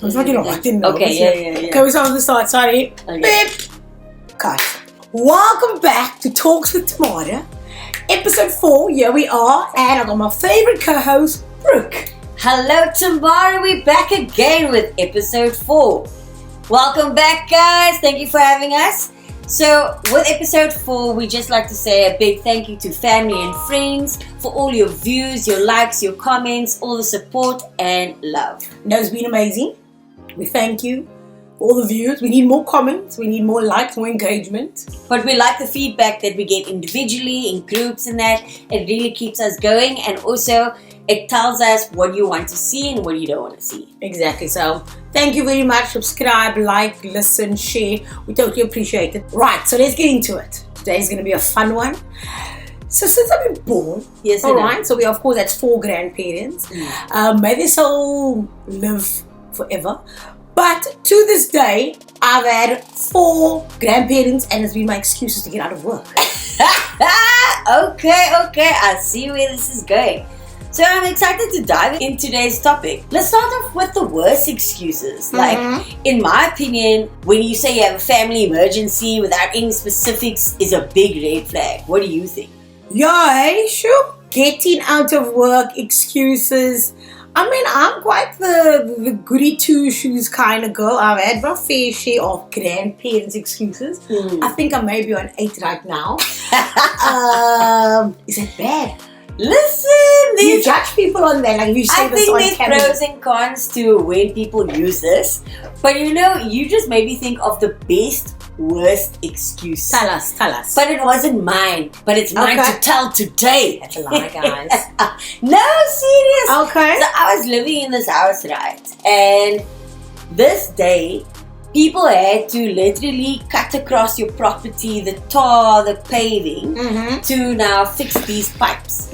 It's not gonna hot in. Okay, yeah. Okay, we start from the start. Sorry. Okay. Beep. Cut. Welcome back to Talks with Tamara, episode 4. Here we are, and I've got my favorite co-host, Brooke. Hello, Tamara. We're back again with episode 4. Welcome back, guys. Thank you for having us. So, with episode 4, we just like to say a big thank you to family and friends for all your views, your likes, your comments, all the support and love. No, it's been amazing. We thank you for all the views. We need more comments. We need more likes, more engagement. But we like the feedback that we get individually, in groups and that. It really keeps us going, and also it tells us what you want to see and what you don't want to see. Exactly. So, thank you very much. Subscribe, like, listen, share. We totally appreciate it. Right, so let's get into it. Today's going to be a fun one. So since I've been born, Yes, all right, so we of course that's 4 grandparents. May they so live forever. But to this day, I've had 4 grandparents, and it's been my excuses to get out of work. Okay, I see where this is going. So I'm excited to dive into today's topic. Let's start off with the worst excuses. Like, in my opinion, when you say you have a family emergency without any specifics is a big red flag. What do you think? Yeah, sure. Getting out of work, excuses. I mean, I'm quite the goody two-shoes kind of girl. I've had my fair share of grandparents' excuses. I think I may be on 8 right now. Is that bad? Listen, You judge people on that, like if you say I this think on there's camera. pros and cons to when people use this. But you just made me think of the best, worst excuse. Tell us. But it wasn't mine. But it's mine Okay. to tell today. That's a lie, guys. No, serious. Okay. So I was living in this house, right? And this day, people had to literally cut across your property, the tar, the paving, to now fix these pipes.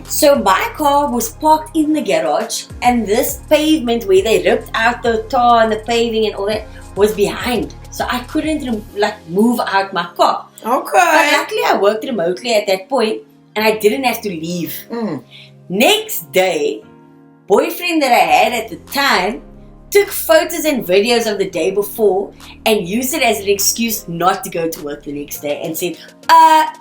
So my car was parked in the garage, and this pavement where they ripped out the tar and the paving and all that was behind. So I couldn't move out my car. But Okay. luckily I worked remotely at that point, and I didn't have to leave. Next day, boyfriend that I had at the time took photos and videos of the day before and used it as an excuse not to go to work the next day, and said,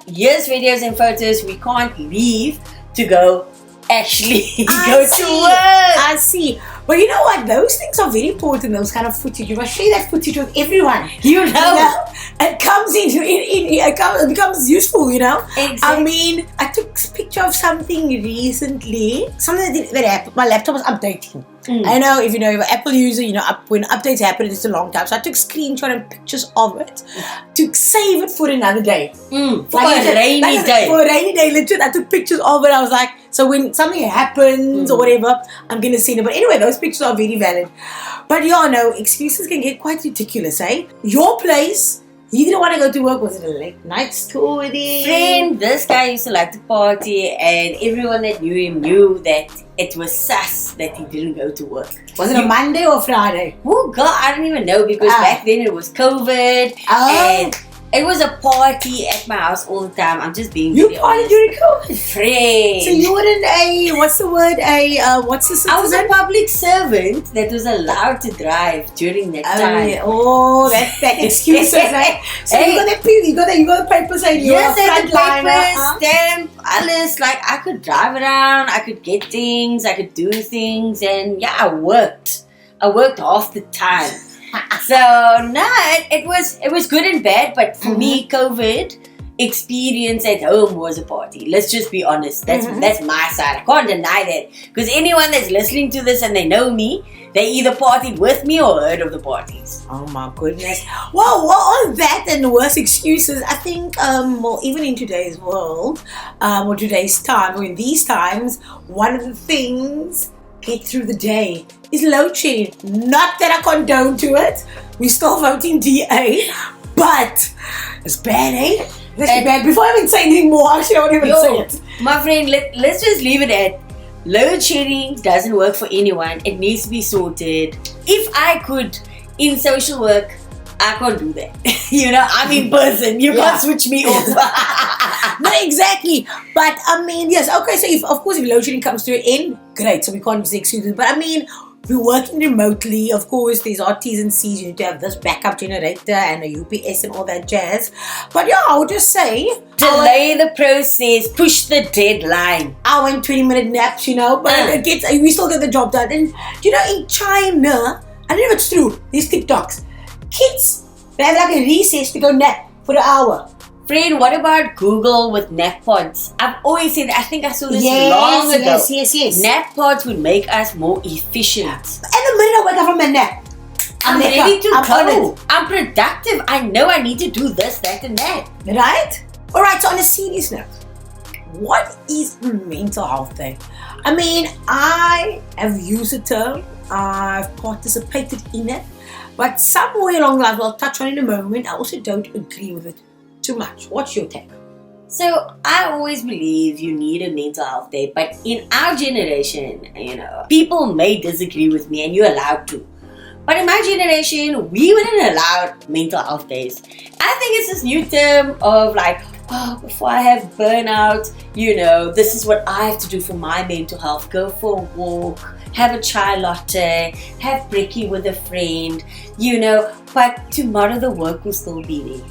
here's videos and photos, we can't leave to go actually go to work. I see. But you know what? Those things are very important, those kind of footage. You must share that footage with everyone. You know? It comes it becomes useful, you know? Exactly. I mean, I took a picture of something recently. Something that happened. My laptop was updating. I know if you're an Apple user, when updates happen, it's a long time. So I took screenshot and pictures of it to save it for another day. For a rainy day. For a rainy day, literally. I took pictures of it. I was like, so when something happens or whatever, I'm going to see it. But anyway, those pictures are very valid. But excuses can get quite ridiculous, eh? Your place, you didn't want to go to work. Was it a late night story? Friend, this guy used to like to party, and everyone that knew him knew that it was sus that he didn't go to work. Was it a Monday or Friday? Oh God, I don't even know, because back then it was COVID, and it was a party at my house all the time. I'm just being You really partied honest. during COVID? Friend. So you weren't what's the word, what's the I was a citizen? public servant that was allowed to drive during that time. That excuses, right? So Hey. you got the paper saying you're Yes, a I had the frontliner. papers, stamp, alles. Like, I could drive around, I could get things, I could do things, and yeah, I worked. I worked half the time. So no, it was good and bad, but for me, COVID experience at home was a party. Let's just be honest. That's my side. I can't deny that, because anyone that's listening to this and they know me, they either partied with me or heard of the parties. Oh my goodness. Well, all that and the worst excuses, I think, even in today's world, or today's time, or in these times, one of the things get through the day is load shedding. Not that I condone to it. We're still voting DA, but it's bad, eh? That's bad. Before I even say anything more, actually, I won't even say it. My friend, let's just leave it at load shedding doesn't work for anyone. It needs to be sorted. If I could, in social work, I can't do that. I'm in person. You can't switch me off. No, exactly. But I mean, yes, okay, so if load shedding comes to an end, great, so we can't use the excuses. But I mean, we're working remotely. Of course, there's our T's and C's. You need to have this backup generator and a UPS and all that jazz. But yeah, I would just say delay the process, push the deadline. Hour and 20-minute naps, but we still get the job done. And in China, I don't know if it's true, these TikToks, kids, they have like a recess to go nap for an hour. Friend, what about Google with nap pods? I've always said, I think I saw this long ago. Yes. Nap pods would make us more efficient. And the minute I wake up from my nap, I'm ready to go. I'm productive. I know I need to do this, that, and that. Right? Alright, so on a serious note, what is mental health day? I mean, I have used the term, I've participated in it, but somewhere along the line, I'll touch on it in a moment, I also don't agree with it too much. What's your take? So I always believe you need a mental health day, but in our generation, people may disagree with me and you're allowed to. But in my generation, we weren't allowed mental health days. I think it's this new term of like, before I have burnout, this is what I have to do for my mental health. Go for a walk, have a chai latte, have brekkie with a friend, but tomorrow the work will still be there.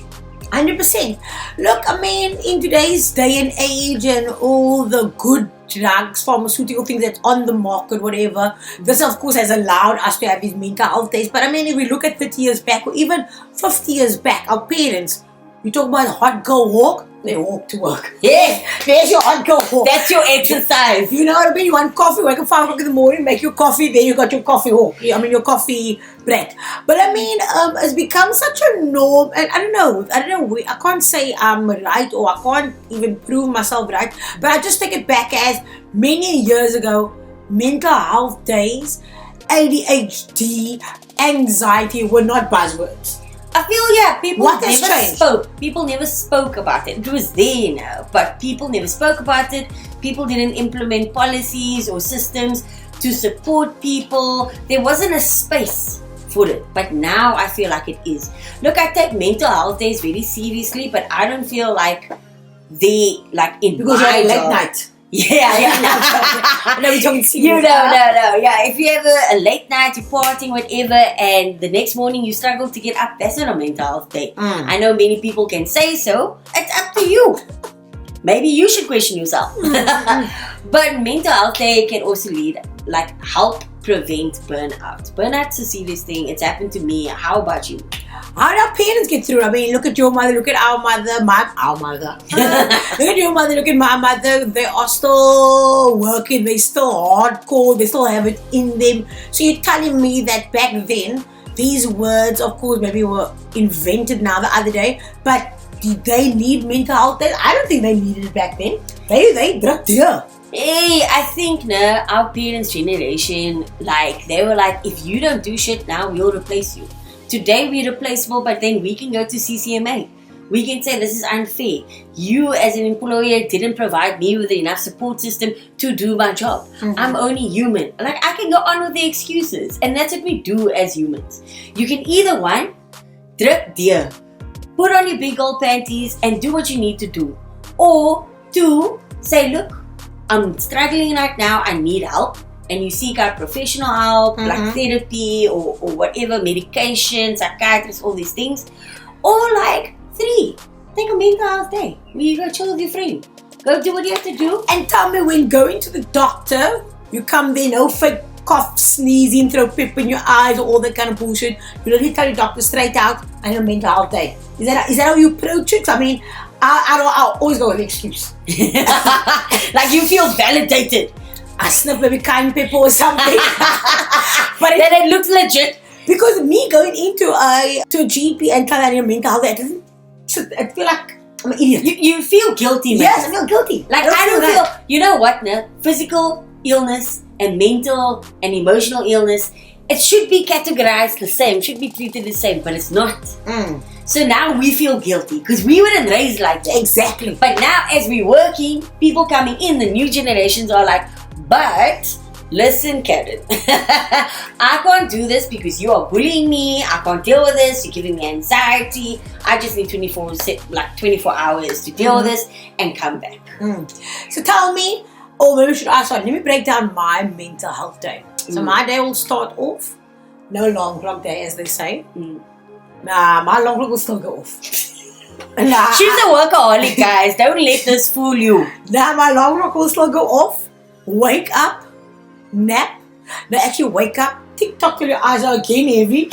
100%. Look, I mean, in today's day and age and all the good drugs, pharmaceutical things that's on the market, whatever, this of course has allowed us to have these mental health days. But I mean, if we look at 30 years back or even 50 years back, our parents, you talk about hot girl walk, they walk to work. Yes, there's your hot girl walk. That's your exercise. You know what I mean? You want coffee, wake up 5 o'clock in the morning, make your coffee, then you got your coffee walk. Your coffee break. But I mean, it's become such a norm, and I don't know, I can't say I'm right or I can't even prove myself right, but I just take it back as many years ago, mental health days, ADHD, anxiety were not buzzwords. I feel, people never spoke. People never spoke about it. It was there, but people never spoke about it. People didn't implement policies or systems to support people. There wasn't a space for it. But now I feel like it is. Look, I take mental health days very seriously, but I don't feel like they, like in because my you're job. late night. Yeah. No, we're talking serious. No. Yeah, if you have a late night, you're partying, whatever, and the next morning you struggle to get up, that's not a mental health day. I know many people can say so. It's up to you. Maybe you should question yourself. But mental health day can also help prevent burnout. Burnout's a serious thing. It's happened to me. How about you? How did our parents get through? I mean, look at your mother, look at our mother, our mother. Look at your mother, look at my mother. They are still working, they're still hardcore, they still have it in them. So you're telling me that back then, these words, of course, maybe were invented now the other day, but did they need mental health then? I don't think they needed it back then. They dropped here. Hey, I think our parents' generation, they were like, if you don't do shit now, we'll replace you. Today we're replaceable, but then we can go to CCMA. We can say this is unfair. You as an employer didn't provide me with enough support system to do my job. I'm only human. I can go on with the excuses. And that's what we do as humans. You can either one, druk deur, put on your big old panties and do what you need to do. Or two, say, look, I'm struggling right now, I need help. And you seek out professional help, like therapy or whatever, medication, psychiatrists, all these things. Or three, take a mental health day where you go chill with your friend. Go do what you have to do. And tell me, when going to the doctor, you come there, no fake cough, sneezing, throw pep in your eyes, or all that kind of bullshit. You really tell your doctor straight out, I need a mental health day. Is that how you approach it? I mean, I'll always go with an excuse. You feel validated. I sniff maybe cayenne pepper or something. But then it looks legit. Because me going into a GP and telling your mental health, I feel like I'm an idiot. You feel guilty, man. Yes, I feel guilty. I don't feel, you know what, physical illness and mental and emotional illness, it should be categorized the same, should be treated the same, but it's not. So now we feel guilty because we weren't raised like that. Exactly. But now as we're working, people coming in, the new generations are like, but listen, Karen, I can't do this because you are bullying me. I can't deal with this. You're giving me anxiety. I just need 24 hours to deal with this and come back. So tell me, or maybe we should ask, let me break down my mental health day. So my day will start off, no long clock day as they say. Nah, my long clock will still go off. Nah, She's a workaholic, guys. Don't let this fool you. Nah, my alarm clock will still go off. Wake up, nap. No, actually wake up, TikTok till your eyes are again heavy.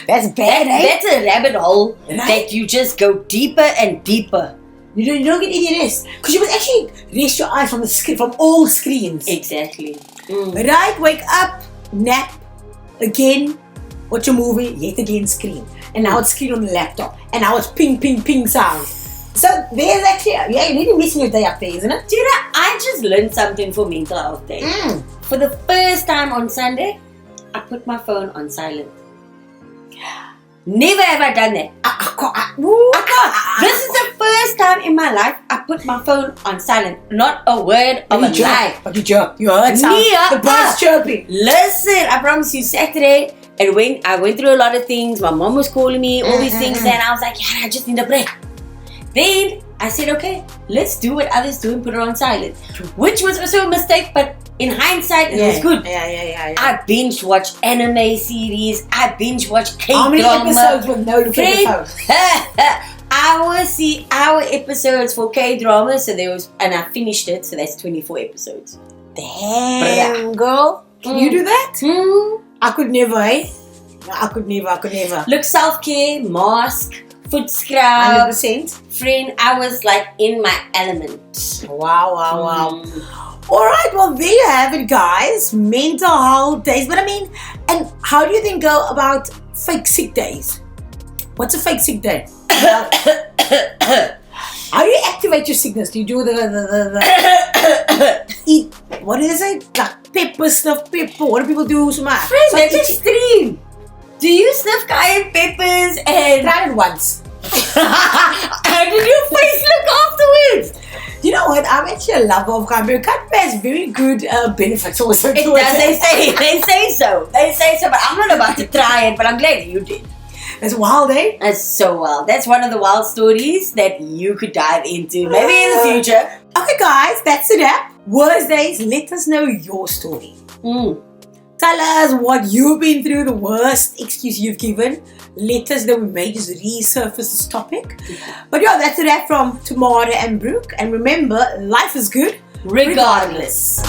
That's bad, eh? That's a rabbit hole Right? that you just go deeper and deeper. You don't get any rest. Because you must actually rest your eyes from the screen, from all screens. Exactly. Right, wake up, nap, again, watch a movie, yet again screen. And now it's screen on the laptop. And now it's ping, ping, ping sound. So there's actually, you're really messing your day up there, isn't it? Do you know, I just learned something for Mental Health Day. For the first time on Sunday, I put my phone on silent. Never have I done that. I can't. This is the first time in my life I put my phone on silent. Not a word of a lie. But you jerk. You heard sound. The birds chirping. Listen, I promise you, Saturday, and when I went through a lot of things, my mom was calling me, all these things, and I was like, yeah, I just need a break. Then I said, okay, let's do what others do and put it on silent. Which was also a mistake, but in hindsight, it was good. Yeah. I binge watch anime series. I binge watch K-drama. How many episodes with no looking at the phone? Our episodes for K-drama, so there was, and I finished it, so that's 24 episodes. Damn, girl. Can you do that? I could never, eh? No, I could never. Look, self-care, mask, foot scrub. 100%. Friend, I was like in my element. Wow. Alright, well there you have it, guys. Mental health days. But I mean, and how do you then go about fake sick days? What's a fake sick day? How do you activate your sickness? Do you do the eat, what is it? Like pepper, snuff pepper. What do people do so much? Friend, that's extreme. Do you sniff cayenne peppers and... Try it once. How did your face look afterwards? You know what? I'm actually a lover of cayenne pepper. Cayenne pepper has very good benefits also. It does, they say so. They say so, but I'm not about to try it, but I'm glad you did. That's wild, eh? That's so wild. That's one of the wild stories that you could dive into. Maybe in the future. Okay, guys, that's it. Worst days, let us know your story. Tell us what you've been through, the worst excuse you've given. Let us know. We may just resurface this topic. But yeah, that's it from Tamara and Brooke. And remember, life is good Regardless.